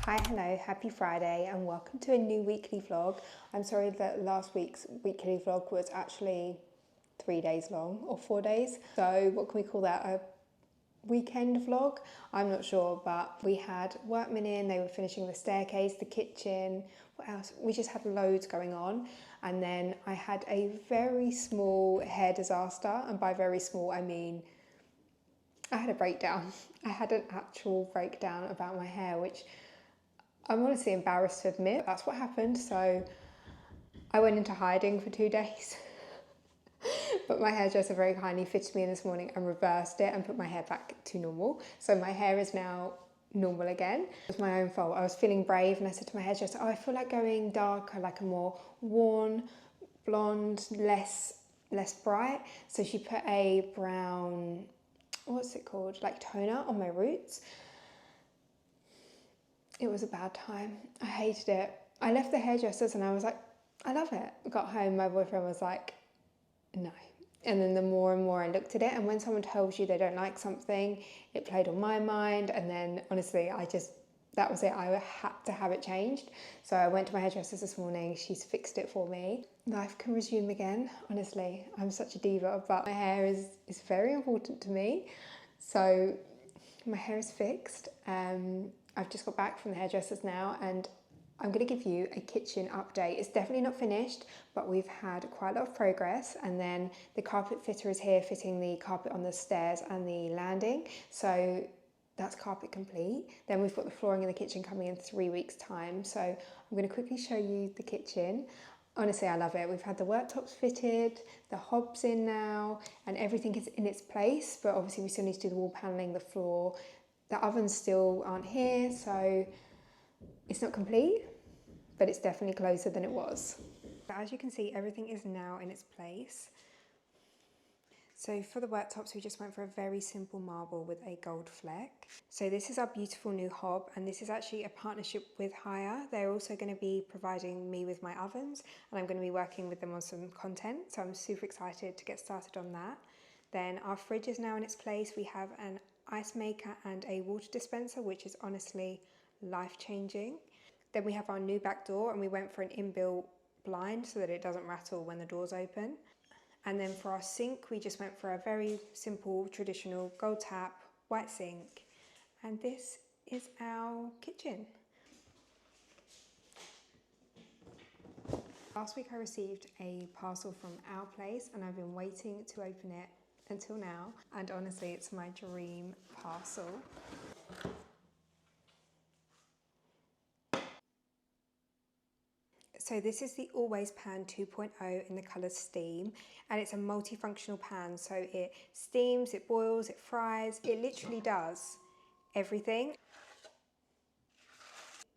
Hi, hello, happy Friday and welcome to a new weekly vlog. I'm sorry that last week's weekly vlog was actually 3 days long or 4 days. So what can we call that, a weekend vlog? I'm not sure, but we had workmen in, they were finishing the staircase, the kitchen, what else? We just had loads going on. And then I had a very small hair disaster, and by very small I mean I had a breakdown. I had an actual breakdown about my hair, which I'm honestly embarrassed to admit. That's what happened. So I went into hiding for 2 days. But my hairdresser very kindly fitted me in this morning and reversed it and put my hair back to normal. So my hair is now normal again. It was my own fault. I was feeling brave and I said to my hairdresser, oh, I feel like going darker, like a more worn, blonde, less bright. So she put a brown, what's it called, like toner on my roots. It was a bad time. I hated it. I left the hairdressers and I was like, I love it. I got home, my boyfriend was like, no. And then the more and more I looked at it, and when someone tells you they don't like something, it played on my mind. And then honestly, that was it. I had to have it changed. So I went to my hairdressers this morning. She's fixed it for me. Life can resume again. Honestly, I'm such a diva, but my hair is very important to me. So my hair is fixed. I've just got back from the hairdressers now and I'm going to give you a kitchen update. It's definitely not finished, but we've had quite a lot of progress. And then the carpet fitter is here fitting the carpet on the stairs and the landing. So that's carpet complete. Then we've got the flooring in the kitchen coming in 3 weeks' time. So I'm going to quickly show you the kitchen. Honestly, I love it. We've had the worktops fitted, the hobs in now, and everything is in its place. But obviously we still need to do the wall paneling, the floor. The ovens still aren't here, so it's not complete, but it's definitely closer than it was. As you can see, everything is now in its place. So for the worktops, we just went for a very simple marble with a gold fleck. So this is our beautiful new hob, and this is actually a partnership with Hire. They're also going to be providing me with my ovens, and I'm going to be working with them on some content. So I'm super excited to get started on that. Then our fridge is now in its place. We have an ice maker and a water dispenser, which is honestly life-changing. Then we have our new back door, and we went for an inbuilt blind so that it doesn't rattle when the doors open. And then for our sink, we just went for a very simple, traditional gold tap, white sink. And this is our kitchen. Last week I received a parcel from our place and I've been waiting to open it until now. And honestly, it's my dream parcel. So this is the Always Pan 2.0 in the colour Steam, and it's a multifunctional pan. So it steams, it boils, it fries, it literally does everything.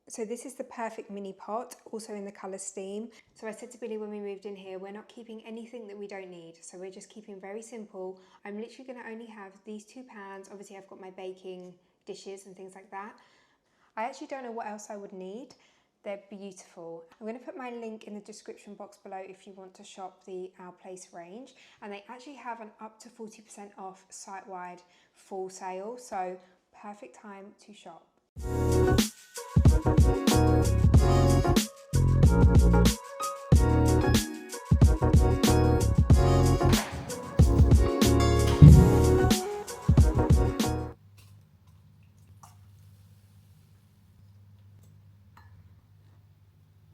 So this is the perfect mini pot, also in the colour Steam. So I said to Billy when we moved in here, we're not keeping anything that we don't need. So we're just keeping very simple. I'm literally going to only have these 2 pans. Obviously I've got my baking dishes and things like that. I actually don't know what else I would need. They're beautiful. I'm going to put my link in the description box below if you want to shop the Our Place range. And they actually have an up to 40% off site-wide full sale. So perfect time to shop.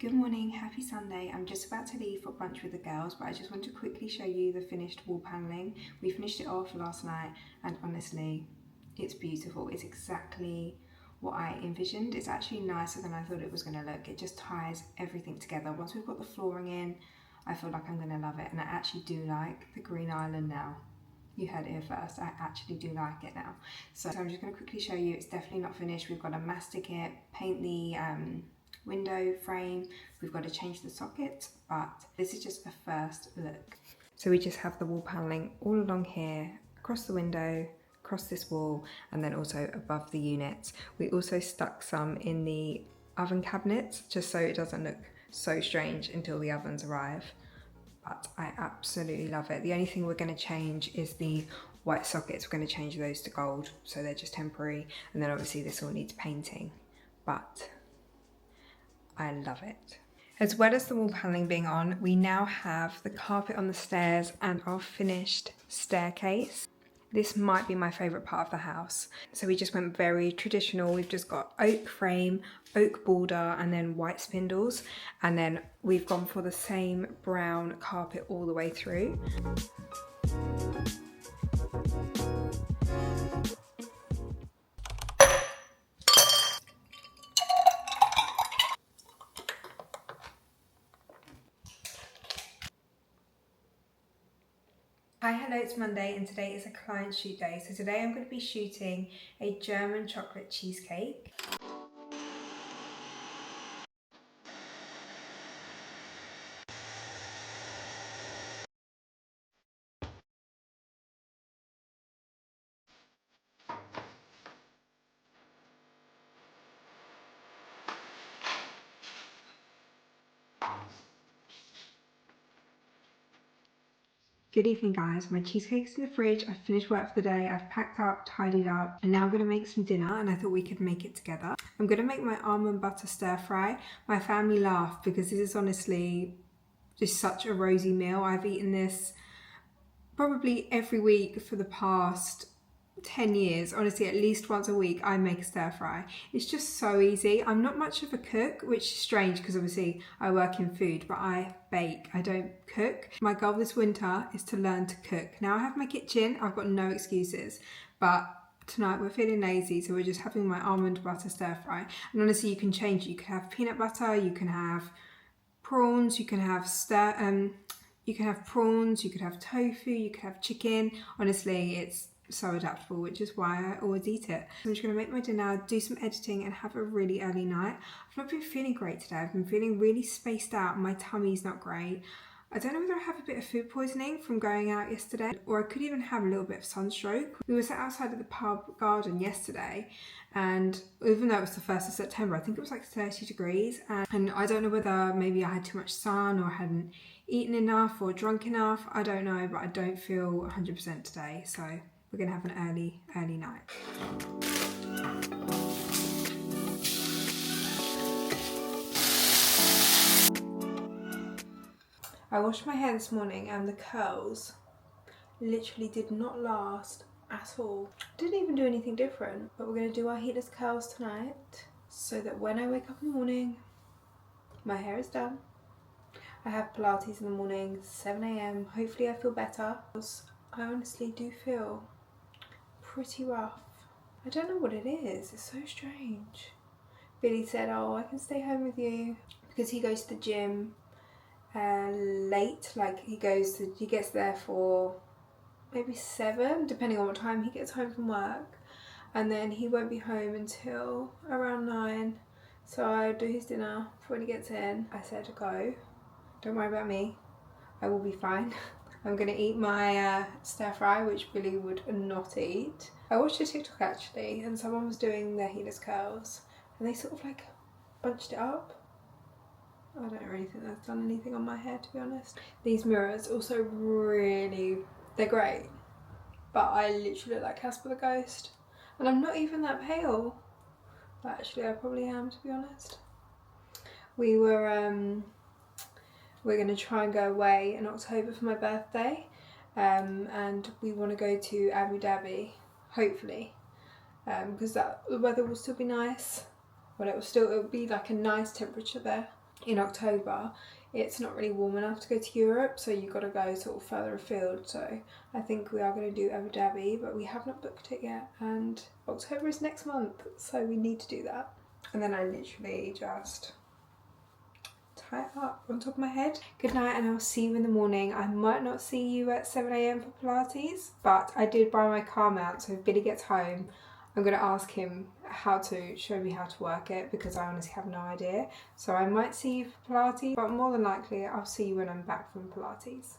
Good morning, happy Sunday. I'm just about to leave for brunch with the girls, but I just want to quickly show you the finished wall panelling. We finished it off last night and honestly, it's beautiful. It's exactly what I envisioned. It's actually nicer than I thought it was going to look. It just ties everything together. Once we've got the flooring in, I feel like I'm going to love it, and I actually do like the green island now. You heard it here first, I actually do like it now. So I'm just going to quickly show you, it's definitely not finished. We've got to mastic it, paint the window frame, we've got to change the socket, but this is just a first look. So we just have the wall panelling all along here, across the window, across this wall, and then also above the units. We also stuck some in the oven cabinets, just so it doesn't look so strange until the ovens arrive. But I absolutely love it. The only thing we're going to change is the white sockets. We're going to change those to gold, so they're just temporary, and then obviously this all needs painting. But I love it. As well as the wall paneling being on, we now have the carpet on the stairs and our finished staircase. This might be my favourite part of the house. So we just went very traditional. We've just got oak frame, oak border, and then white spindles. And then we've gone for the same brown carpet all the way through. Hi, hello, it's Monday and today is a client shoot day. So today I'm going to be shooting a German chocolate cheesecake. Good evening guys, my cheesecake's in the fridge, I've finished work for the day, I've packed up, tidied up, and now I'm going to make some dinner and I thought we could make it together. I'm going to make my almond butter stir fry. My family laughed because this is honestly just such a Rosie meal. I've eaten this probably every week for the past 10 years. Honestly, at least once a week I make a stir fry. It's just so easy. I'm not much of a cook, which is strange because obviously I work in food, but I bake, I don't cook. My goal this winter is to learn to cook. Now I have my kitchen, I've got no excuses, but tonight we're feeling lazy, so we're just having my almond butter stir fry. And honestly, you can change it. You can have peanut butter, you can have prawns, you can have you can have prawns, you could have tofu, you could have chicken. Honestly, it's so adaptable, which is why I always eat it. I'm just going to make my dinner, do some editing and have a really early night. I've not been feeling great today. I've been feeling really spaced out. My tummy's not great. I don't know whether I have a bit of food poisoning from going out yesterday, or I could even have a little bit of sunstroke. We were sat outside of the pub garden yesterday, and even though it was the 1st of September, I think it was like 30 degrees. And I don't know whether maybe I had too much sun or I hadn't eaten enough or drunk enough. I don't know, but I don't feel 100% today. So we're gonna have an early night. I washed my hair this morning and the curls literally did not last at all. Didn't even do anything different, but we're going to do our heatless curls tonight so that when I wake up in the morning, my hair is done. I have Pilates in the morning, 7 a.m. Hopefully I feel better. I honestly do feel pretty rough. I don't know what it is, it's so strange. Billy said, oh, I can stay home with you because he goes to the gym late, like he gets there for maybe 7, depending on what time he gets home from work, and then he won't be home until around 9, so I do his dinner before he gets in. I said, go, don't worry about me, I will be fine. I'm gonna eat my stir fry, which Billy would not eat. I watched a TikTok actually, and someone was doing their heatless curls and they sort of like bunched it up. I don't really think that's done anything on my hair, to be honest. These mirrors also they're great, but I literally look like Casper the Ghost. And I'm not even that pale. But actually I probably am, to be honest. We're gonna try and go away in October for my birthday. And we want to go to Abu Dhabi, hopefully. Because the weather will still be nice. Well, it'll be like a nice temperature there. In October, it's not really warm enough to go to Europe, so you've got to go sort of further afield. So I think we are going to do Abu Dhabi, but we have not booked it yet, and October is next month, so we need to do that. And then I literally just tie it up on top of my head. Good night, and I'll see you in the morning. I might not see you at 7 a.m. for Pilates, but I did buy my car mount, so if Billy gets home, I'm going to ask him how to show me how to work it, because I honestly have no idea. So I might see you for Pilates, but more than likely I'll see you when I'm back from Pilates.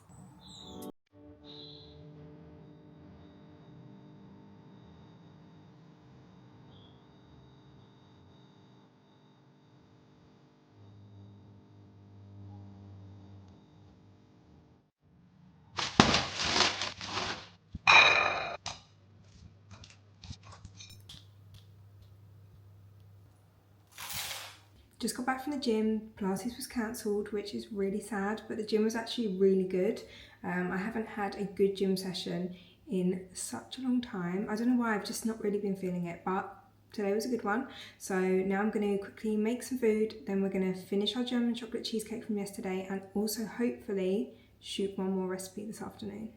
Just got back from the gym. Pilates was cancelled, which is really sad, but the gym was actually really good. I haven't had a good gym session in such a long time. I don't know why, I've just not really been feeling it, but today was a good one. So now I'm going to quickly make some food, then we're going to finish our German chocolate cheesecake from yesterday and also hopefully shoot one more recipe this afternoon.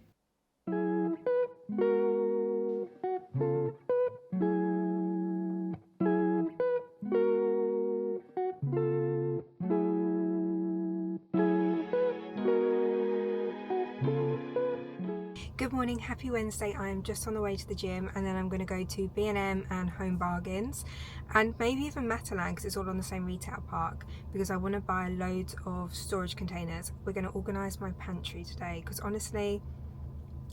Good morning, happy Wednesday. I'm just on the way to the gym and then I'm going to go to B&M and Home Bargains and maybe even Matalan because it's all on the same retail park because I want to buy loads of storage containers. We're going to organise my pantry today because honestly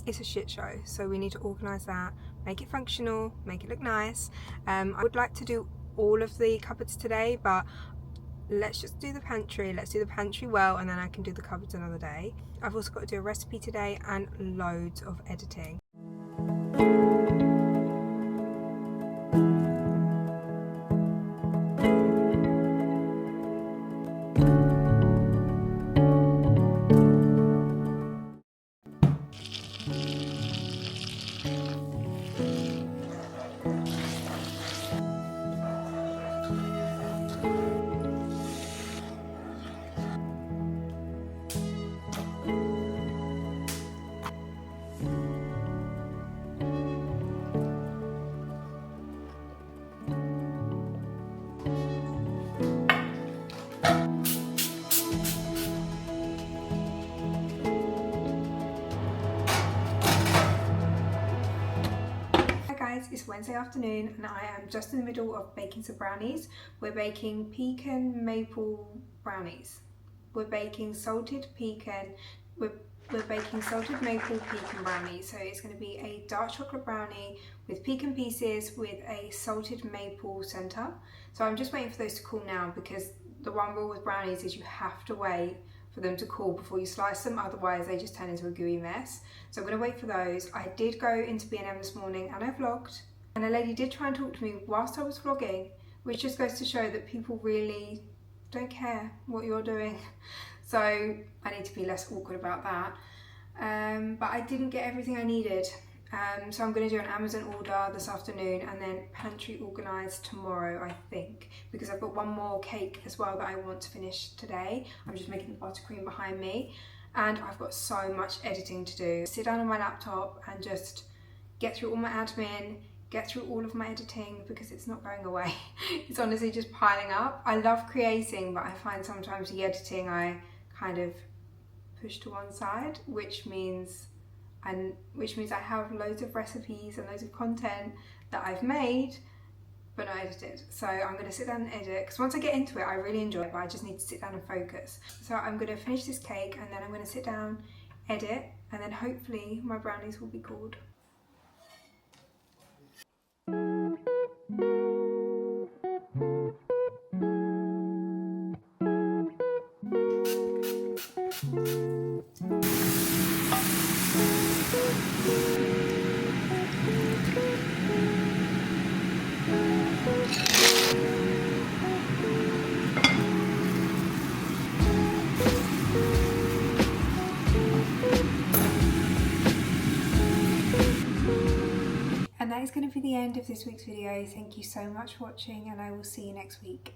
it's a shit show, so we need to organise that, make it functional, make it look nice. I would like to do all of the cupboards today, but let's just do the pantry. Let's do the pantry well and then I can do the cupboards another day. I've also got to do a recipe today and loads of editing. It's Wednesday afternoon and I am just in the middle of baking some brownies. We're baking pecan maple brownies. We're baking salted pecan, we're baking salted maple pecan brownies. So it's going to be a dark chocolate brownie with pecan pieces with a salted maple centre. So I'm just waiting for those to cool now because the one rule with brownies is you have to wait for them to cool before you slice them, otherwise they just turn into a gooey mess. So I'm going to wait for those. I did go into B&M this morning and I vlogged, and a lady did try and talk to me whilst I was vlogging, which just goes to show that people really don't care what you're doing. So I need to be less awkward about that. But I didn't get everything I needed. So I'm going to do an Amazon order this afternoon and then pantry organised tomorrow, I think, because I've got one more cake as well that I want to finish today. I'm just making the buttercream behind me and I've got so much editing to do. Sit down on my laptop and just get through all my admin, get through all of my editing because it's not going away. It's honestly just piling up. I love creating, but I find sometimes the editing I kind of push to one side, which means I have loads of recipes and loads of content that I've made but not edited. So I'm going to sit down and edit because once I get into it I really enjoy it, but I just need to sit down and focus. So I'm going to finish this cake and then I'm going to sit down, edit, and then hopefully my brownies will be cooled. And that is going to be the end of this week's video. Thank you so much for watching and I will see you next week.